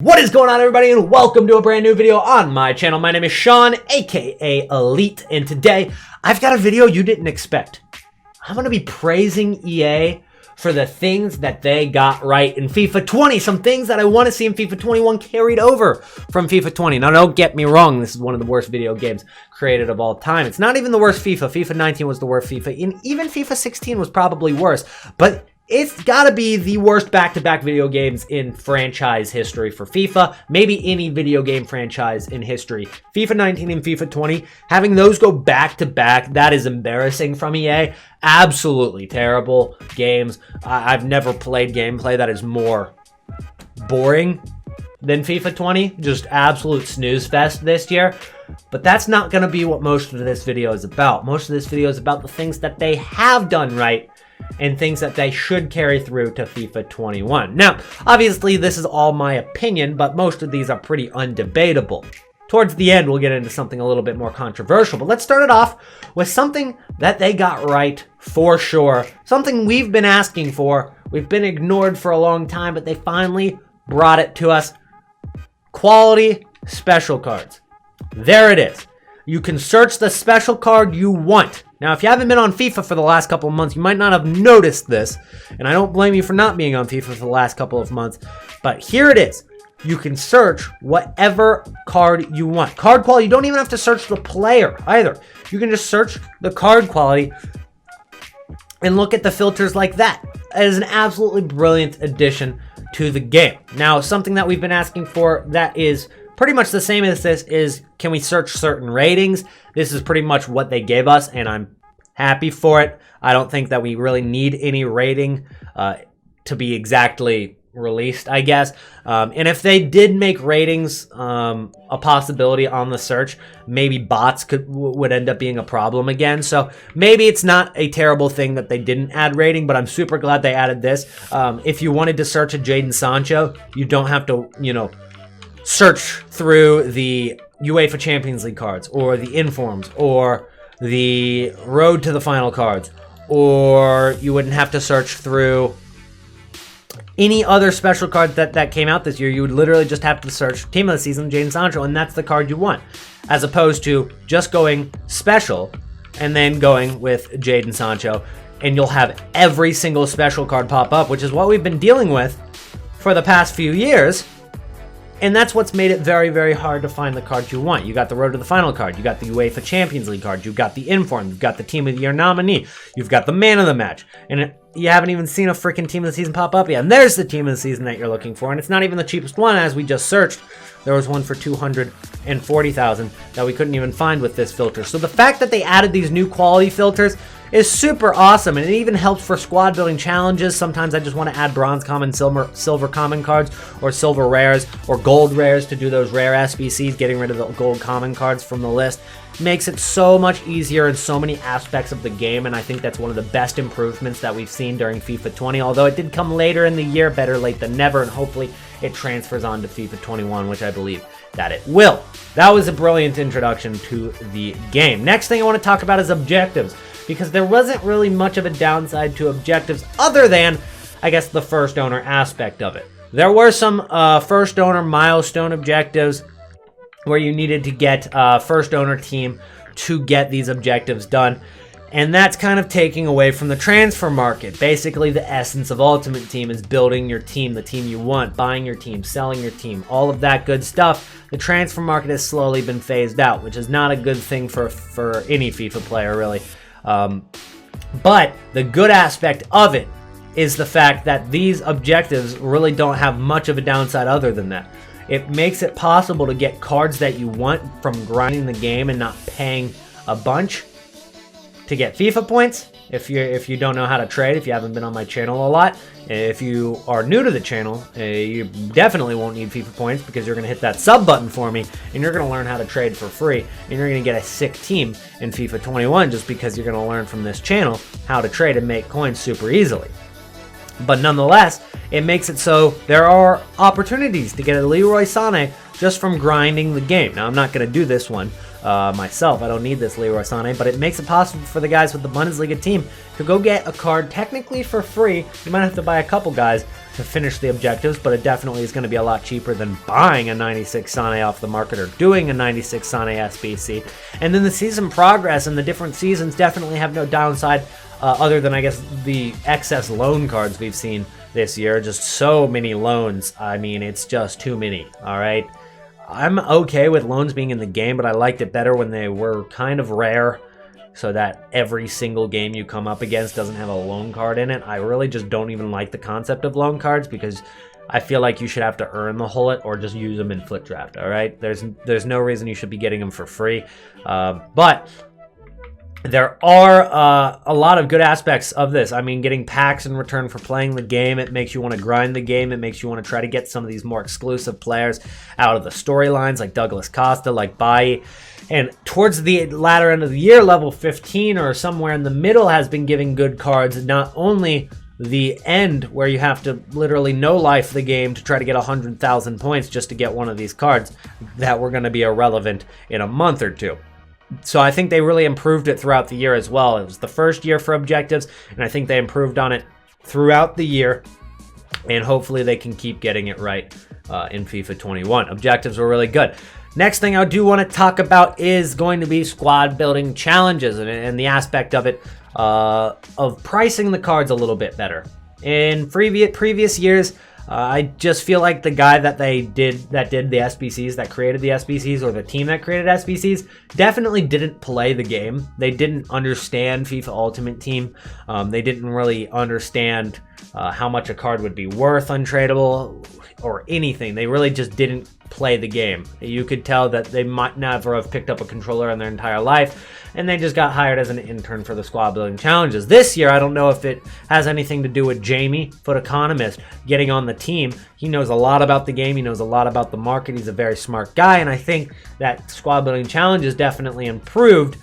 What is going on, everybody, and welcome to a brand new video on my channel. My name is Sean, aka ELYYT, and today I've got a video you didn't expect. I'm going to be praising EA for the things that they got right in FIFA 20, some things that I want to see in FIFA 21 carried over from FIFA 20. Now, don't get me wrong, this is one of the worst video games created of all time. It's not even the worst FIFA. FIFA 19 was the worst FIFA, and even FIFA 16 was probably worse, but it's gotta be the worst back-to-back video games in franchise history for FIFA, maybe any video game franchise in history. FIFA 19 and FIFA 20, having those go back-to-back, that is embarrassing from EA. Absolutely terrible games. I've never played gameplay that is more boring than FIFA 20. Just absolute snooze fest this year. But that's not gonna be what most of this video is about. Most of this video is about the things that they have done right and things that they should carry through to FIFA 21. Now, obviously, this is all my opinion, but most of these are pretty undebatable. Towards the end, we'll get into something a little bit more controversial, but let's start it off with something that they got right for sure. Something we've been asking for. We've been ignored for a long time, but they finally brought it to us. Quality special cards. There it is. You can search the special card you want. Now, if you haven't been on FIFA for the last couple of months, you might not have noticed this, and I don't blame you for not being on FIFA for the last couple of months, but here it is. You can search whatever card you want. Card quality, you don't even have to search the player either. You can just search the card quality and look at the filters like that. It is an absolutely brilliant addition to the game. Now, something that we've been asking for that is pretty much the same as this is, can we search certain ratings? This is pretty much what they gave us, and I'm happy for it. I don't think that we really need any rating to be exactly released, I guess. And if they did make ratings a possibility on the search, maybe bots would end up being a problem again. So maybe it's not a terrible thing that they didn't add rating, but I'm super glad they added this. If you wanted to search a Jadon Sancho, you don't have to, search through the UEFA Champions League cards, or the informs, or the road to the final cards, or you wouldn't have to search through any other special card that came out this year. You would literally just have to search Team of the Season, Jadon Sancho, and that's the card you want, as opposed to just going special and then going with Jadon Sancho, and you'll have every single special card pop up, which is what we've been dealing with for the past few years. And that's what's made it very, very hard to find the card you want. You got the Road to the Final card. You got the UEFA Champions League card. You've got the Inform. You've got the Team of the Year nominee. You've got the Man of the Match. And you haven't even seen a freaking Team of the Season pop up yet. And there's the Team of the Season that you're looking for. And it's not even the cheapest one, as we just searched. There was one for $240,000 that we couldn't even find with this filter. So the fact that they added these new quality filters is super awesome, and it even helps for squad building challenges. Sometimes I just want to add bronze common, silver common cards, or silver rares, or gold rares to do those rare SBCs, getting rid of the gold common cards from the list. Makes it so much easier in so many aspects of the game, and I think that's one of the best improvements that we've seen during FIFA 20, although it did come later in the year. Better late than never, and hopefully it transfers on to FIFA 21, which I believe that it will. That was a brilliant introduction to the game. Next thing I want to talk about is objectives, because there wasn't really much of a downside to objectives other than, I guess, the first owner aspect of it. There were some first owner milestone objectives where you needed to get first owner team to get these objectives done, and that's kind of taking away from the transfer market. Basically, the essence of Ultimate Team is building your team, the team you want, buying your team, selling your team, all of that good stuff. The transfer market has slowly been phased out, which is not a good thing for any FIFA player, really. But the good aspect of it is the fact that these objectives really don't have much of a downside other than that. It makes it possible to get cards that you want from grinding the game and not paying a bunch to get FIFA points. If you don't know how to trade, if you haven't been on my channel a lot, if you are new to the channel, you definitely won't need FIFA points, because you're going to hit that sub button for me, and you're going to learn how to trade for free, and you're going to get a sick team in FIFA 21 just because you're going to learn from this channel how to trade and make coins super easily. But nonetheless, it makes it so there are opportunities to get a Leroy Sané just from grinding the game. Now, I'm not going to do this one myself. I don't need this Leroy Sané, but it makes it possible for the guys with the Bundesliga team to go get a card technically for free. You might have to buy a couple guys, to finish the objectives, but it definitely is going to be a lot cheaper than buying a 96 Sane off the market or doing a 96 Sane SBC. And then the season progress and the different seasons definitely have no downside, other than, I guess, the excess loan cards we've seen this year. Just so many loans. I mean, it's just too many, all right? I'm okay with loans being in the game, but I liked it better when they were kind of rare, so that every single game you come up against doesn't have a loan card in it. I really just don't even like the concept of loan cards, because I feel like you should have to earn the hullet or just use them in Flip Draft, all right? There's no reason you should be getting them for free. But there are a lot of good aspects of this. I mean, getting packs in return for playing the game, it makes you want to grind the game. It makes you want to try to get some of these more exclusive players out of the storylines, like Douglas Costa, like Bailly. And towards the latter end of the year, level 15 or somewhere in the middle has been giving good cards. Not only the end, where you have to literally no life the game to try to get 100,000 points just to get one of these cards that were going to be irrelevant in a month or two. So I think they really improved it throughout the year as well. It was the first year for objectives, and I think they improved on it throughout the year. And hopefully they can keep getting it right in FIFA 21. Objectives were really good. Next thing I do want to talk about is going to be squad building challenges and the aspect of it, of pricing the cards a little bit better. In previous years, I just feel like the guy that did the SBCs, that created the SBCs, or the team that created SBCs, definitely didn't play the game. They didn't understand FIFA Ultimate Team. They didn't really understand how much a card would be worth untradeable or anything. They really just didn't play the game. You could tell that they might never have picked up a controller in their entire life, and they just got hired as an intern for the squad building challenges. This year, I don't know if it has anything to do with Jamie, Foot Economist, getting on the team. He knows a lot about the game. He knows a lot about the market. He's a very smart guy, and I think that squad building challenges definitely improved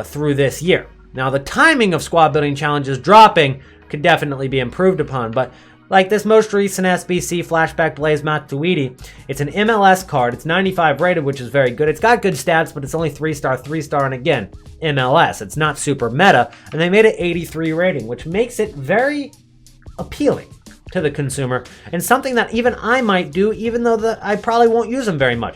through this year. Now, the timing of squad building challenges dropping could definitely be improved upon, but like this most recent SBC Flashback Blaze Matuidi, it's an MLS card. It's 95 rated, which is very good. It's got good stats, but it's only 3-star, 3-star, and again, MLS. It's not super meta, and they made it 83 rating, which makes it very appealing to the consumer, and something that even I might do, even though I probably won't use him very much.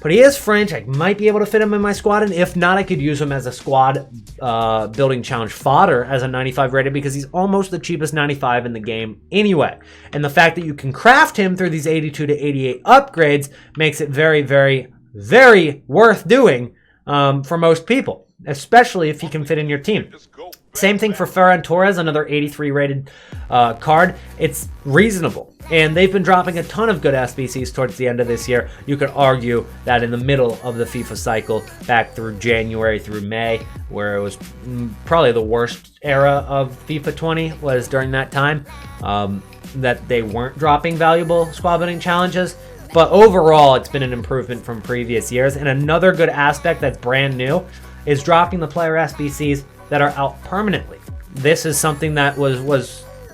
But he is French. I might be able to fit him in my squad, and if not, I could use him as a squad building challenge fodder as a 95 rated, because he's almost the cheapest 95 in the game anyway. And the fact that you can craft him through these 82 to 88 upgrades makes it very, very, very worth doing for most people, especially if he can fit in your team. Same thing for Ferran Torres, another 83 rated card. It's reasonable. And they've been dropping a ton of good SBCs towards the end of this year. You could argue that in the middle of the FIFA cycle, back through January through May, where it was probably the worst era of FIFA 20, was during that time, that they weren't dropping valuable squad building challenges. But overall, it's been an improvement from previous years. And another good aspect that's brand new is dropping the player SBCs that are out permanently. This is something that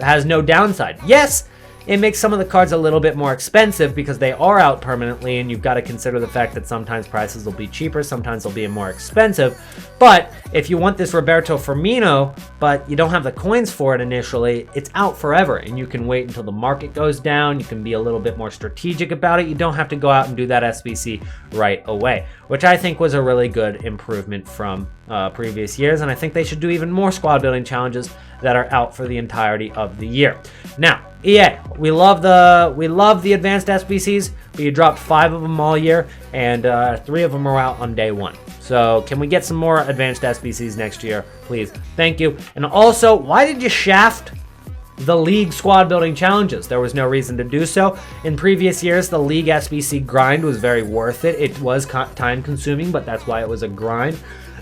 has no downside. Yes, it makes some of the cards a little bit more expensive because they are out permanently, and you've got to consider the fact that sometimes prices will be cheaper, sometimes they'll be more expensive. But if you want this Roberto Firmino, but you don't have the coins for it initially, it's out forever, and you can wait until the market goes down. You can be a little bit more strategic about it. You don't have to go out and do that SBC right away, which I think was a really good improvement from previous years, and I think they should do even more squad building challenges that are out for the entirety of the year. Now, EA, we love the advanced SBCs, but you dropped 5 of them all year, and 3 of them are out on day 1. So can we get some more advanced SBCs next year, please? Thank you. And also, why did you shaft the league squad building challenges? There was no reason to do so. In previous years, the league SBC grind was very worth it. It was time consuming, but that's why it was a grind.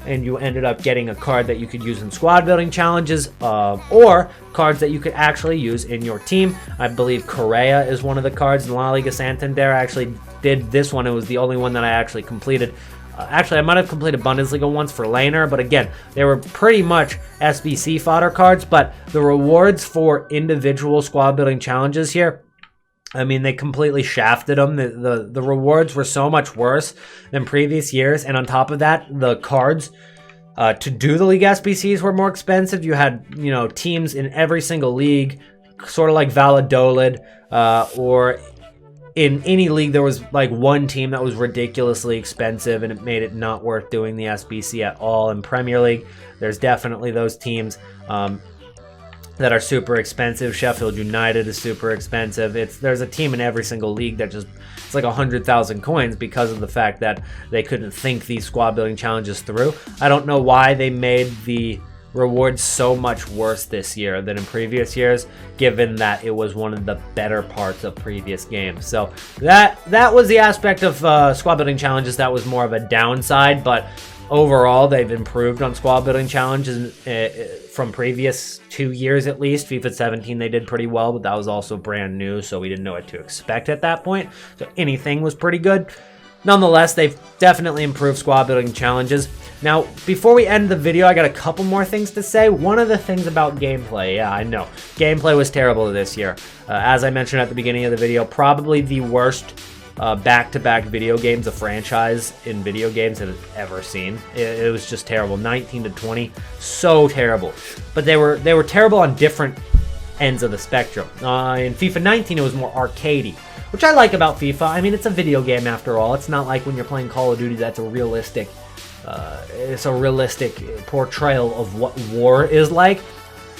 And you ended up getting a card that you could use in squad building challenges, or cards that you could actually use in your team. I believe Correa is one of the cards in La Liga Santander. I actually did this one. It was the only one that I actually completed. Actually, I might have completed Bundesliga once for Laner, but again, they were pretty much SBC fodder cards, but the rewards for individual squad building challenges here, I mean, they completely shafted them. The rewards were so much worse than previous years, and on top of that, the cards to do the league SBCs were more expensive. You had, teams in every single league sort of like Valladolid, or in any league, there was like one team that was ridiculously expensive and it made it not worth doing the SBC at all. In Premier League, there's definitely those teams that are super expensive. Sheffield United is super expensive. There's a team in every single league that it's like 100,000 coins because of the fact that they couldn't think these squad building challenges through. I don't know why they made the rewards so much worse this year than in previous years, given that it was one of the better parts of previous games. So that was the aspect of squad building challenges that was more of a downside, but overall they've improved on squad building challenges from previous 2 years at least. FIFA 17 they did pretty well, but that was also brand new, so we didn't know what to expect at that point, so anything was pretty good. Nonetheless, they've definitely improved squad building challenges. Now, before we end the video, I got a couple more things to say. One of the things about gameplay, yeah, I know, gameplay was terrible this year. As I mentioned at the beginning of the video, probably the worst back-to-back video games a franchise in video games has ever seen. It was just terrible. 19 to 20, so terrible. But they were terrible on different ends of the spectrum. In FIFA 19, it was more arcadey, which I like about FIFA. I mean, it's a video game after all. It's not like when you're playing Call of Duty that's a realistic, it's a realistic portrayal of what war is like.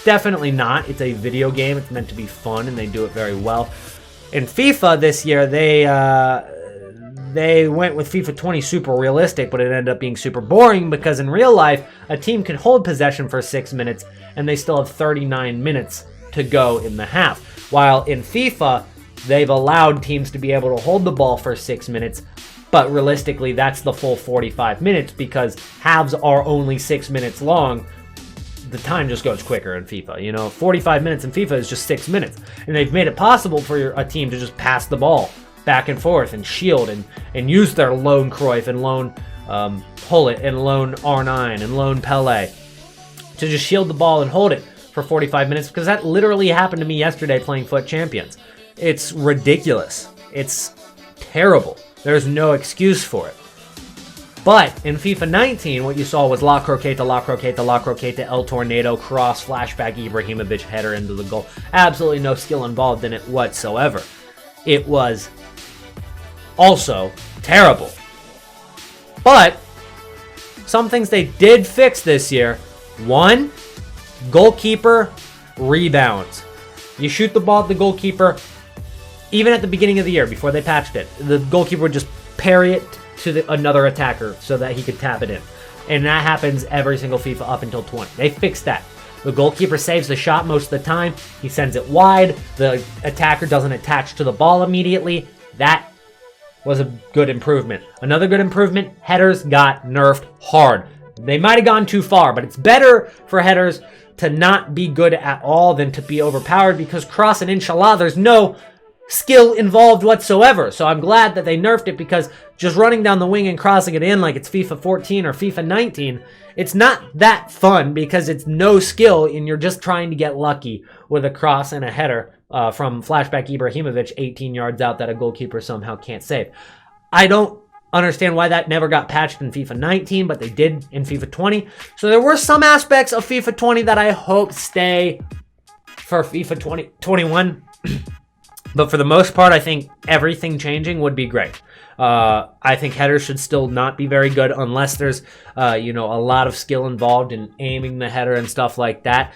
Definitely not. It's a video game. It's meant to be fun, and they do it very well. In FIFA this year, they went with FIFA 20 super realistic, but it ended up being super boring because in real life, a team can hold possession for 6 minutes, and they still have 39 minutes to go in the half. While in FIFA, they've allowed teams to be able to hold the ball for 6 minutes, but realistically, that's the full 45 minutes because halves are only 6 minutes long. The time just goes quicker in FIFA. You know, 45 minutes in FIFA is just 6 minutes. And they've made it possible for a team to just pass the ball back and forth and shield and use their lone Cruyff and lone Hullet and lone R9 and lone Pele to just shield the ball and hold it for 45 minutes, because that literally happened to me yesterday playing FUT Champions. It's ridiculous. It's terrible. There's no excuse for it. But in FIFA 19, what you saw was La Croqueta, La Croqueta, La Croqueta, El Tornado, cross, flashback, Ibrahimovic, header into the goal. Absolutely no skill involved in it whatsoever. It was also terrible. But some things they did fix this year. One, goalkeeper rebounds. You shoot the ball at the goalkeeper, even at the beginning of the year before they patched it, the goalkeeper would just parry it to another attacker so that he could tap it in. And that happens every single FIFA up until 20. They fixed that. The goalkeeper saves the shot most of the time. He sends it wide. The attacker doesn't attach to the ball immediately. That was a good improvement. Another good improvement, headers got nerfed hard. They might have gone too far, but it's better for headers to not be good at all than to be overpowered, because cross and inshallah, there's no skill involved whatsoever. So I'm glad that they nerfed it, because just running down the wing and crossing it in like it's FIFA 14 or FIFA 19, it's not that fun because it's no skill and you're just trying to get lucky with a cross and a header from flashback Ibrahimovic 18 yards out that a goalkeeper somehow can't save. I don't understand why that never got patched in FIFA 19, but they did in FIFA 20. So there were some aspects of FIFA 20 that I hope stay for FIFA 2021. But for the most part, I think everything changing would be great. I think headers should still not be very good unless there's, a lot of skill involved in aiming the header and stuff like that.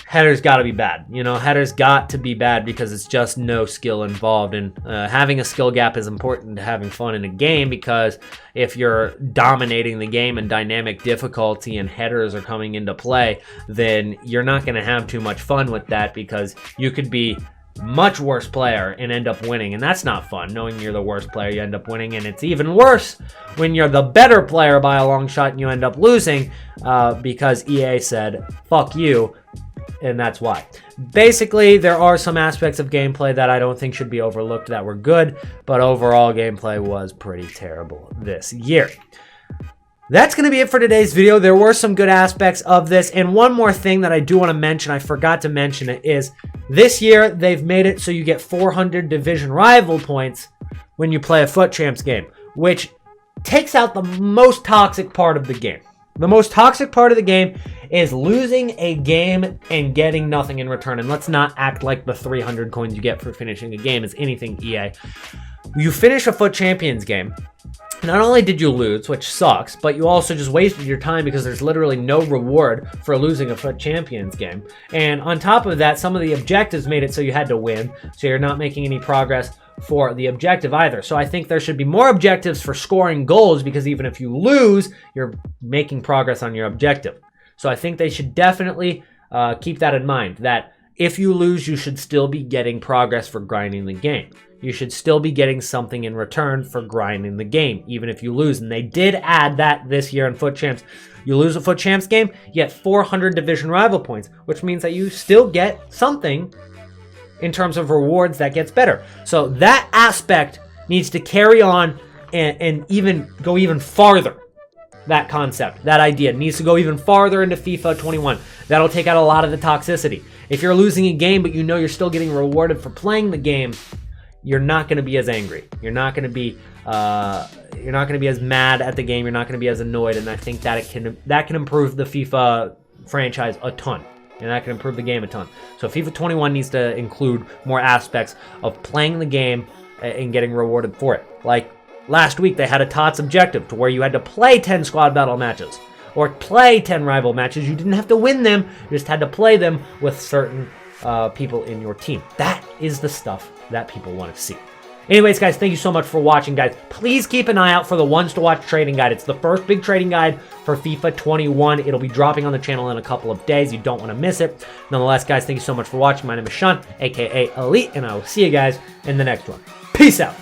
Headers got to be bad. Headers got to be bad because it's just no skill involved. And having a skill gap is important to having fun in a game, because if you're dominating the game in dynamic difficulty and headers are coming into play, then you're not going to have too much fun with that, because you could be much worse player and end up winning, and that's not fun. Knowing you're the worst player, you end up winning, and it's even worse when you're the better player by a long shot and you end up losing because EA said fuck you, and that's why. Basically, there are some aspects of gameplay that I don't think should be overlooked that were good, but overall gameplay was pretty terrible this year. That's going to be it for today's video. There were some good aspects of this. And one more thing that I do want to mention, I forgot to mention it, is this year they've made it so you get 400 division rival points when you play a FUT Champs game, which takes out the most toxic part of the game. The most toxic part of the game is losing a game and getting nothing in return. And let's not act like the 300 coins you get for finishing a game is anything EA. You finish a FUT Champions game. Not only did you lose, which sucks, but you also just wasted your time because there's literally no reward for losing a FUT Champions game. And on top of that, some of the objectives made it so you had to win, so you're not making any progress for the objective either. So I think there should be more objectives for scoring goals, because even if you lose, you're making progress on your objective. So I think they should definitely keep that in mind, that if you lose, you should still be getting progress for grinding the game. You should still be getting something in return for grinding the game, even if you lose. And they did add that this year in FUT Champs. You lose a FUT Champs game, you get 400 division rival points, which means that you still get something in terms of rewards that gets better. So that aspect needs to carry on and even go even farther. That concept, that idea needs to go even farther into FIFA 21. That'll take out a lot of the toxicity. If you're losing a game, but you know you're still getting rewarded for playing the game, you're not going to be as angry. You're not going to be as mad at the game. You're not going to be as annoyed. And I think that that can improve the FIFA franchise a ton. And that can improve the game a ton. So FIFA 21 needs to include more aspects of playing the game and getting rewarded for it. Like last week, they had a TOTS objective to where you had to play 10 squad battle matches or play 10 rival matches. You didn't have to win them. You just had to play them with certain people in your team. That is the stuff that people want to see. Anyways, guys, thank you so much for watching, guys. Please keep an eye out for the ones to watch trading guide. It's the first big trading guide for FIFA 21. It'll be dropping on the channel in a couple of days. You don't want to miss it. Nonetheless, guys, thank you so much for watching. My name is Sean, aka ELYYT, and I will see you guys in the next one. Peace out.